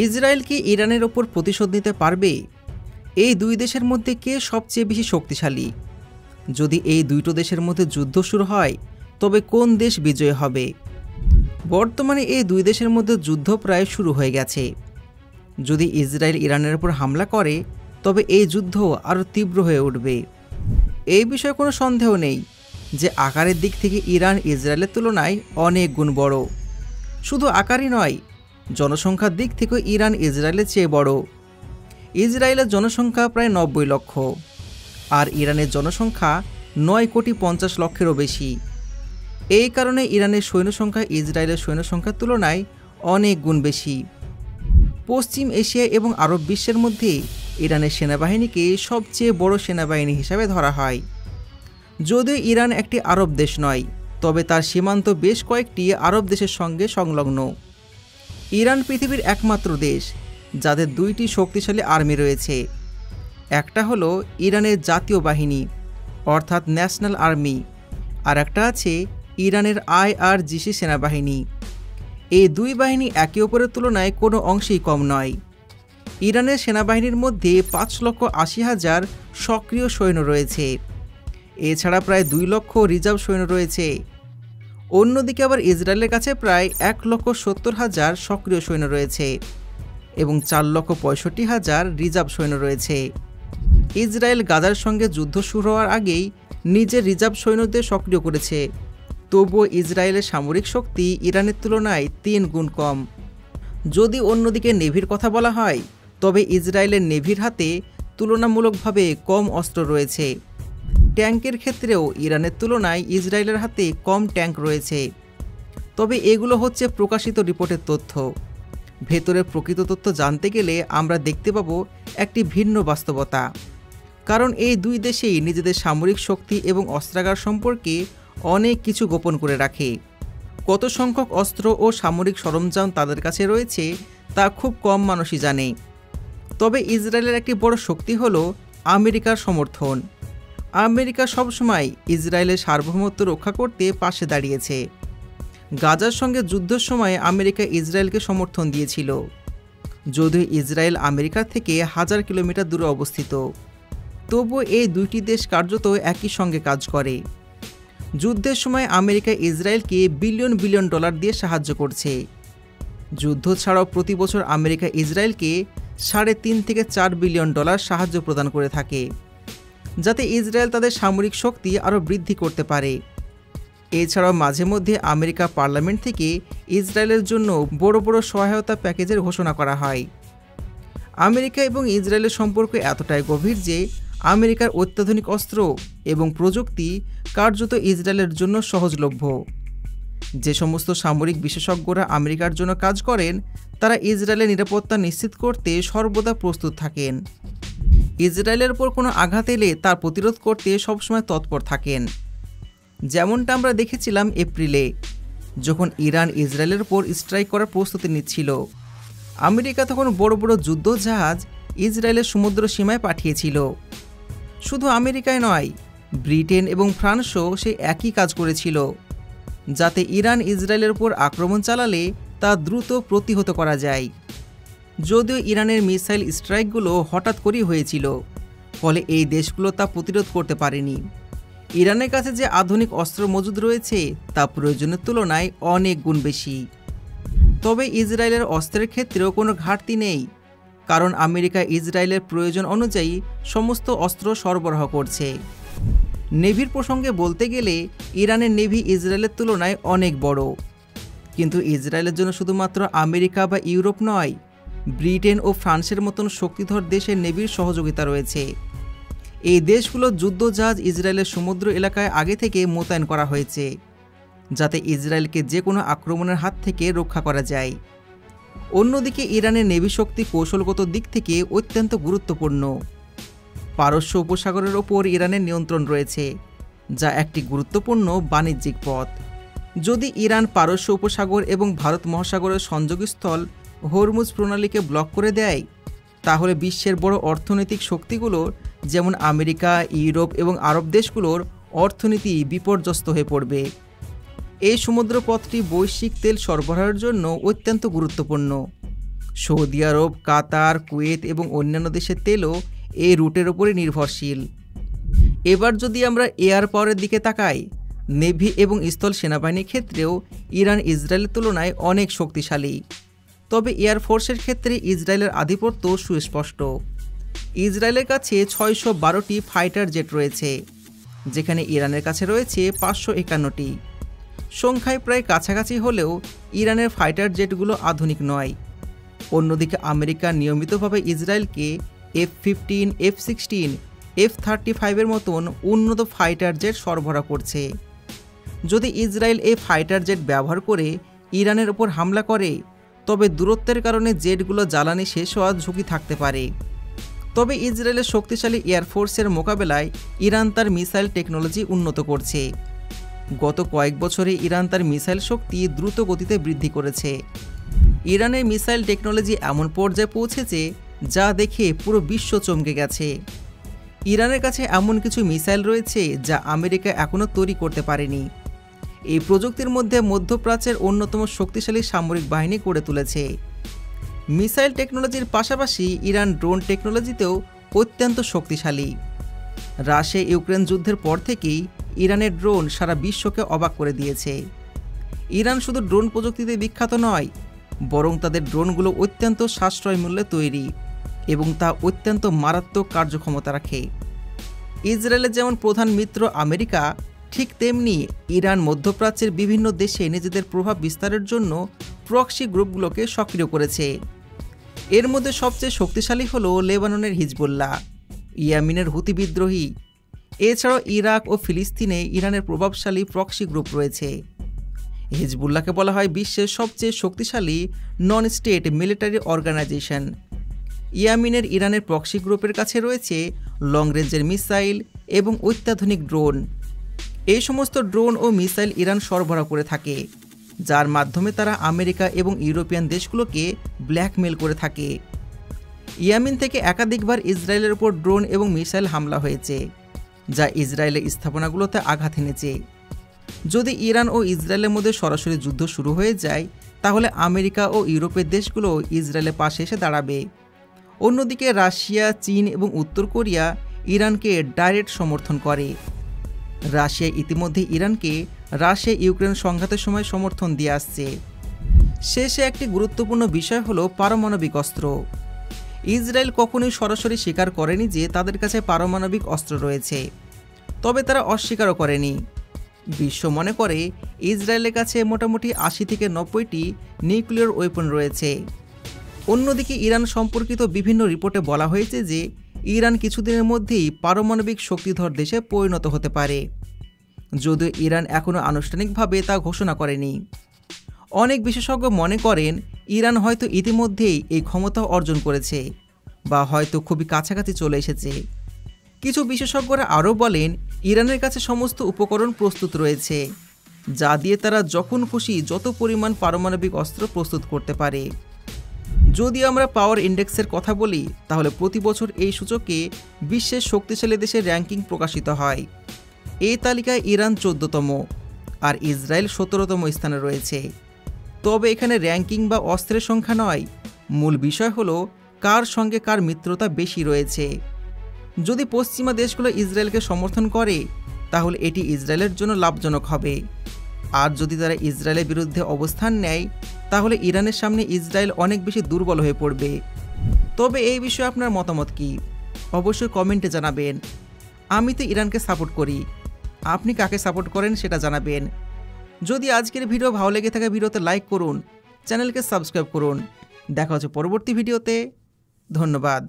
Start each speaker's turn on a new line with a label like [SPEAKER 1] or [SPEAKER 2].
[SPEAKER 1] Israel কি ইরানের ওপর প্রতিশোধ নিতে পারবে? এই দুই দেশের মধ্যে কে সবচেয়ে বেশি শক্তিশালী? যদি এই দুটো দেশের মধ্যে যুদ্ধ শুরু হয় তবে কোন দেশ বিজয়ী হবে? বর্তমানে এই দুই দেশের মধ্যে যুদ্ধ প্রায় শুরু হয়ে গেছে। যদি ইসরায়েল ইরানের উপর হামলা করে তবে এই যুদ্ধ আরও তীব্র হয়ে উঠবে। এই বিষয়ে কোনো সন্দেহ নেই যে আকারের দিক থেকে ইরান ইসরায়েলের তুলনায় অনেক গুণ বড়। শুধু আকারই নয়, জনসংখ্যার দিক থেকেও ইরান ইসরায়েলের চেয়ে বড়। ইসরায়েলের জনসংখ্যা প্রায় ৯০ লক্ষ, আর ইরানের জনসংখ্যা ৯,৫০,০০,০০০-এরও বেশি। এই কারণে ইরানের সৈন্যসংখ্যা ইসরায়েলের সৈন্যসংখ্যার তুলনায় অনেক গুণ বেশি। পশ্চিম এশিয়া এবং আরব বিশ্বের মধ্যে ইরানের সেনাবাহিনীকে সবচেয়ে বড় সেনাবাহিনী হিসাবে ধরা হয়। যদিও ইরান একটি আরব দেশ নয়, তবে তার সীমান্ত বেশ কয়েকটি আরব দেশের সঙ্গে সংলগ্ন। ইরান পৃথিবীর একমাত্র দেশ যাদের দুইটি শক্তিশালী আর্মি রয়েছে। একটা হলো ইরানের জাতীয় বাহিনী অর্থাৎ ন্যাশনাল আর্মি, আর একটা আছে ইরানের IRGC সেনাবাহিনী। এই দুই বাহিনী একে অপরের তুলনায় কোনো অংশেই কম নয়। ইরানের সেনাবাহিনীর মধ্যে 5,80,000 সক্রিয় সৈন্য রয়েছে। এছাড়া প্রায় 2 লক্ষ রিজার্ভ সৈন্য রয়েছে। অন্যদিকে আবার ইসরায়েলের কাছে প্রায় 1,70,000 সক্রিয় সৈন্য রয়েছে এবং 4,65,000 রিজার্ভ সৈন্য রয়েছে। ইসরায়েল গাজার সঙ্গে যুদ্ধ শুরু হওয়ার আগেই নিজের রিজার্ভ সৈন্যদের সক্রিয় করেছে। তবুও ইসরায়েলের সামরিক শক্তি ইরানের তুলনায় 3 গুণ কম। যদি অন্যদিকে নেভির কথা বলা হয় তবে ইসরায়েলের নেভির হাতে তুলনামূলকভাবে কম অস্ত্র রয়েছে। ট্যাঙ্কের ক্ষেত্রেও ইরানের তুলনায় ইসরায়েলের হাতে কম ট্যাঙ্ক রয়েছে। তবে এগুলো হচ্ছে প্রকাশিত রিপোর্টের তথ্য। ভেতরের প্রকৃত তথ্য জানতে গেলে আমরা দেখতে পাব একটি ভিন্ন বাস্তবতা। কারণ এই দুই দেশেই নিজেদের সামরিক শক্তি এবং অস্ত্রাগার সম্পর্কে অনেক কিছু গোপন করে রাখে। কত সংখ্যক অস্ত্র ও সামরিক সরঞ্জাম তাদের কাছে রয়েছে তা খুব কম মানুষই জানে। তবে ইসরায়েলের একটি বড় শক্তি হলো আমেরিকার সমর্থন। আমেরিকা সবসময় ইসরায়েলের সার্বভৌমত্ব রক্ষা করতে পাশে দাঁড়িয়েছে। গাজার সঙ্গে যুদ্ধের সময় আমেরিকা ইসরায়েলকে সমর্থন দিয়েছিল, যদিও ইসরায়েল আমেরিকা থেকে 1000 কিলোমিটার দূরে অবস্থিত। তবুও এই দুইটি দেশ কার্যত একই সঙ্গে কাজ করে। যুদ্ধের সময় আমেরিকা ইসরায়েলকে বিলিয়ন বিলিয়ন ডলার দিয়ে সাহায্য করছে। যুদ্ধ ছাড়াও প্রতি বছর আমেরিকা ইসরায়েলকে 3.5 থেকে 4 বিলিয়ন ডলার সাহায্য প্রদান করে থাকে, যাতে ইসরায়েল তাদের সামরিক শক্তি আরও বৃদ্ধি করতে পারে। এছাড়াও মাঝে মধ্যে আমেরিকা পার্লামেন্ট থেকে ইসরায়েলের জন্য বড় বড় সহায়তা প্যাকেজের ঘোষণা করা হয়। আমেরিকা এবং ইসরায়েলের সম্পর্ক এতটাই গভীর যে আমেরিকার অত্যাধুনিক অস্ত্র এবং প্রযুক্তি কার্যত ইসরায়েলের জন্য সহজলভ্য। যে সমস্ত সামরিক বিশেষজ্ঞরা আমেরিকার জন্য কাজ করেন তারা ইসরায়েলের নিরাপত্তা নিশ্চিত করতে সর্বদা প্রস্তুত থাকেন। ইসরায়েলের উপর কোনো আঘাত এলে তার প্রতিরোধ করতে সবসময় তৎপর থাকেন। যেমনটা আমরা দেখেছিলাম এপ্রিলে, যখন ইরান ইসরায়েলের উপর স্ট্রাইক করার প্রস্তুতি নিচ্ছিল। আমেরিকা তখন বড় বড় যুদ্ধ জাহাজ ইসরায়েলের সমুদ্র সীমায় পাঠিয়েছিল। শুধু আমেরিকায় নয়, ব্রিটেন এবং ফ্রান্সও সে একই কাজ করেছিল, যাতে ইরান ইসরায়েলের উপর আক্রমণ চালালে তা দ্রুত প্রতিহত করা যায়। যদিও ইরানের মিসাইল স্ট্রাইকগুলো হঠাৎ করেই হয়েছিল, ফলে এই দেশগুলো তা প্রতিরোধ করতে পারেনি। ইরানের কাছে যে আধুনিক অস্ত্র মজুদ রয়েছে তা প্রয়োজনের তুলনায় অনেক গুণ বেশি। তবে ইসরায়েলের অস্ত্রের ক্ষেত্রেও কোনো ঘাটতি নেই, কারণ আমেরিকা ইসরায়েলের প্রয়োজন অনুযায়ী সমস্ত অস্ত্র সরবরাহ করছে। নেভির প্রসঙ্গে বলতে গেলে ইরানের নেভি ইসরায়েলের তুলনায় অনেক বড়, কিন্তু ইসরায়েলের জন্য শুধুমাত্র আমেরিকা বা ইউরোপ নয়, ব্রিটেন ও ফ্রান্সের মতন শক্তিধর দেশের নেভির সহযোগিতা রয়েছে। এই দেশগুলোর যুদ্ধজাহাজ ইসরায়েলের সমুদ্র এলাকায় আগে থেকে মোতায়েন করা হয়েছে, যাতে ইসরায়েলকে যে কোনো আক্রমণের হাত থেকে রক্ষা করা যায়। অন্যদিকে ইরানের নেভি শক্তি কৌশলগত দিক থেকে অত্যন্ত গুরুত্বপূর্ণ। পারস্য উপসাগরের ওপর ইরানের নিয়ন্ত্রণ রয়েছে, যা একটি গুরুত্বপূর্ণ বাণিজ্যিক পথ। যদি ইরান পারস্য উপসাগর এবং ভারত মহাসাগরের সংযোগস্থল হরমুজ প্রণালীকে ব্লক করে দেয়, তাহলে বিশ্বের বড় অর্থনৈতিক শক্তিগুলোর যেমন আমেরিকা, ইউরোপ এবং আরব দেশগুলোর অর্থনীতি বিপর্যস্ত হয়ে পড়বে। এই সমুদ্রপথটি বৈশ্বিক তেল সরবরাহের জন্য অত্যন্ত গুরুত্বপূর্ণ। সৌদি আরব, কাতার, কুয়েত এবং অন্যান্য দেশের তেলও এই রুটের ওপরে নির্ভরশীল। এবার যদি আমরা এয়ার পাওয়ারের দিকে তাকাই, নেভি এবং স্থল সেনাবাহিনীর ক্ষেত্রেও ইরান ইসরায়েলের তুলনায় অনেক শক্তিশালী। তবে এয়ারফোর্সের ক্ষেত্রে ইসরায়েলের আধিপত্য সুস্পষ্ট। ইসরায়েলের কাছে 612টি ফাইটার জেট রয়েছে, যেখানে ইরানের কাছে রয়েছে 551টি। সংখ্যায় প্রায় কাছাকাছি হলেও ইরানের ফাইটার জেটগুলো আধুনিক নয়। অন্যদিকে আমেরিকা নিয়মিতভাবে ইসরায়েলকে F-15, F-16, F-35 মতন উন্নত ফাইটার জেট সরবরাহ করছে। যদি ইসরায়েল এই ফাইটার জেট ব্যবহার করে ইরানের ওপর হামলা করে, তবে দূরত্বের কারণে জেটগুলো জ্বালানি শেষ হওয়ার ঝুঁকি থাকতে পারে। তবে ইসরায়েলের শক্তিশালী এয়ারফোর্সের মোকাবেলায় ইরান তার মিসাইল টেকনোলজি উন্নত করছে। গত কয়েক বছরে ইরান তার মিসাইল শক্তি দ্রুত গতিতে বৃদ্ধি করেছে। ইরানের মিসাইল টেকনোলজি এমন পর্যায়ে পৌঁছেছে যা দেখে পুরো বিশ্ব চমকে গেছে। ইরানের কাছে এমন কিছু মিসাইল রয়েছে যা আমেরিকা এখনও তৈরি করতে পারেনি। এই প্রযুক্তির মধ্যে মধ্যপ্রাচ্যের অন্যতম শক্তিশালী সামরিক বাহিনী গড়ে তুলেছে। মিসাইল টেকনোলজির পাশাপাশি ইরান ড্রোন টেকনোলজিতেও অত্যন্ত শক্তিশালী। রাশিয়া ইউক্রেন যুদ্ধের পর থেকেই ইরানের ড্রোন সারা বিশ্বকে অবাক করে দিয়েছে। ইরান শুধু ড্রোন প্রযুক্তিতে বিখ্যাত নয়, বরং তাদের ড্রোনগুলো অত্যন্ত সাশ্রয় মূল্যে তৈরি এবং তা অত্যন্ত মারাত্মক কার্যক্ষমতা রাখে। ইসরায়েলের যেমন প্রধান মিত্র আমেরিকা, ঠিক তেমনি ইরান মধ্যপ্রাচ্যের বিভিন্ন দেশে নিজেদের প্রভাব বিস্তারের জন্য প্রক্সি গ্রুপগুলোকে সক্রিয় করেছে। এর মধ্যে সবচেয়ে শক্তিশালী হল লেবাননের হিজবুল্লাহ, ইয়েমেনের হুতি বিদ্রোহী। এছাড়াও ইরাক ও ফিলিস্তিনে ইরানের প্রভাবশালী প্রক্সি গ্রুপ রয়েছে। হিজবুল্লাহকে বলা হয় বিশ্বের সবচেয়ে শক্তিশালী নন স্টেট মিলিটারি অর্গানাইজেশন। ইয়েমেনের ইরানের প্রক্সি গ্রুপের কাছে রয়েছে লং রেঞ্জের মিসাইল এবং অত্যাধুনিক ড্রোন। এই সমস্ত ড্রোন ও মিসাইল ইরান সরবরাহ করে থাকে, যার মাধ্যমে তারা আমেরিকা এবং ইউরোপিয়ান দেশগুলোকে ব্ল্যাকমেল করে থাকে। ইয়েমেন থেকে একাধিকবার ইসরায়েলের উপর ড্রোন এবং মিসাইল হামলা হয়েছে, যা ইসরায়েলের স্থাপনাগুলোতে আঘাত এনেছে। যদি ইরান ও ইসরায়েলের মধ্যে সরাসরি যুদ্ধ শুরু হয়ে যায়, তাহলে আমেরিকা ও ইউরোপের দেশগুলো ইসরায়েলের পাশে এসে দাঁড়াবে। অন্যদিকে রাশিয়া, চীন এবং উত্তর কোরিয়া ইরানকে ডাইরেক্ট সমর্থন করে। রাশিয়া ইতিমধ্যে ইরানকে রাশিয়া ইউক্রেন সংঘাতের সময় সমর্থন দিয়ে আসছে। শেষে একটি গুরুত্বপূর্ণ বিষয় হলো পারমাণবিক অস্ত্র। ইসরায়েল কখনোই সরাসরি স্বীকার করেনি যে তাদের কাছে পারমাণবিক অস্ত্র রয়েছে, তবে তারা অস্বীকারও করেনি। বিশ্ব মনে করে ইসরায়েলের কাছে মোটামুটি 80 থেকে 90টি নিউক্লিয়ার ওয়েপন রয়েছে। অন্যদিকে ইরান সম্পর্কিত বিভিন্ন রিপোর্টে বলা হয়েছে যে ইরান কিছুদিনের মধ্যেই পারমাণবিক শক্তিধর দেশে পরিণত হতে পারে, যদিও ইরান এখনও আনুষ্ঠানিকভাবে তা ঘোষণা করেনি। অনেক বিশেষজ্ঞ মনে করেন ইরান হয়তো ইতিমধ্যেই এই ক্ষমতা অর্জন করেছে বা হয়তো খুবই কাছাকাছি চলে এসেছে। কিছু বিশেষজ্ঞরা আরও বলেন ইরানের কাছে সমস্ত উপকরণ প্রস্তুত রয়েছে, যা দিয়ে তারা যখন খুশি যত পরিমাণ পারমাণবিক অস্ত্র প্রস্তুত করতে পারে। যদি আমরা পাওয়ার ইন্ডেক্সের কথা বলি, তাহলে প্রতি বছর এই সূচকে বিশ্বের শক্তিশালী দেশের র্যাঙ্কিং প্রকাশিত হয়। এই তালিকায় ইরান 14তম আর ইসরায়েল 17তম স্থানে রয়েছে। তবে এখানে র্যাঙ্কিং বা অস্ত্রের সংখ্যা নয়, মূল বিষয় হলো কার সঙ্গে কার মিত্রতা বেশি রয়েছে। যদি পশ্চিমা দেশগুলো ইসরায়েলকে সমর্থন করে, তাহলে এটি ইসরায়েলের জন্য লাভজনক হবে। আর যদি তারা ইসরায়েলের বিরুদ্ধে অবস্থান নেয়, তাহলে ইরানের সামনে ইসরায়েল অনেক বেশি দুর্বল হয়ে পড়বে। তবে এই বিষয়ে আপনার মতামত কি? অবশ্যই কমেন্টে জানাবেন। আমি তো ইরানকে সাপোর্ট করি, আপনি কাকে সাপোর্ট করেন সেটা জানাবেন। যদি আজকের ভিডিও ভালো লেগে থাকে, ভিডিওতে লাইক করুন, চ্যানেলকে সাবস্ক্রাইব করুন। দেখা হচ্ছে পরবর্তী ভিডিওতে। ধন্যবাদ।